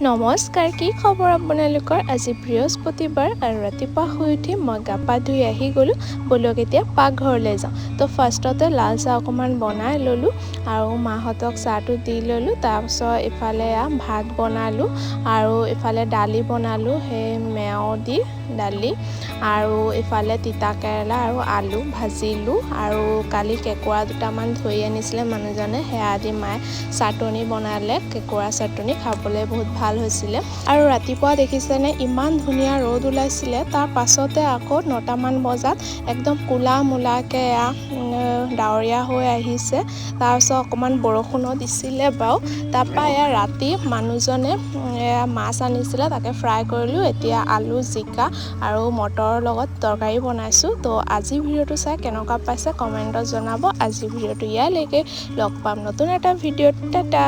নমস্কাৰ, কি খবৰ আপোনালোকৰ? আজি বৃহস্পতিবাৰ আৰু ৰাতিপুৱা শুই উঠি মই গা পা ধুই আহি গ'লোঁ। বলক এতিয়া পাকঘৰলৈ যাওঁ। তো ফাৰ্ষ্টতে লাল চাহ অকণমান বনাই ল'লোঁ আৰু মাহঁতক চাহটো দি ল'লোঁ। তাৰপিছত ইফালে ভাত বনালোঁ আৰু ইফালে দালি বনালোঁ, সেই মেও দি দালি, আৰু ইফালে তিতা কেৰেলা আৰু আলু ভাজিলোঁ। আৰু কালি কেঁকুৰা দুটামান ধৰি আনিছিলে মানুহজনে, সেয়া দি মায়ে চাটনি বনালে, কেঁকুৰা চাটনি খাবলৈ বহুত ভাল হৈছিলে। আৰু ৰাতিপুৱা দেখিছেনে ইমান ধুনীয়া ৰ'দ ওলাইছিলে। তাৰ পাছতে আকৌ 9টামান বজাত একদম ক'লা মূলাকৈ ডাৱৰীয়া হৈ আহিছে। তাৰপিছত অকণমান বৰষুণো দিছিলে বাৰু। তাৰপৰা ৰাতি মানুহজনে মাছ আনিছিলে, তাকে ফ্ৰাই কৰিলোঁ। এতিয়া আলু, জিকা আৰু মটৰৰ লগত তৰকাৰী বনাইছোঁ। তো আজি ভিডিঅ'টো চাই কেনেকুৱা পাইছে কমেণ্টত জনাব। আজি ভিডিঅ'টো ইয়ালৈকে, লগ পাম নতুন এটা ভিডিঅ'ত। টাটা।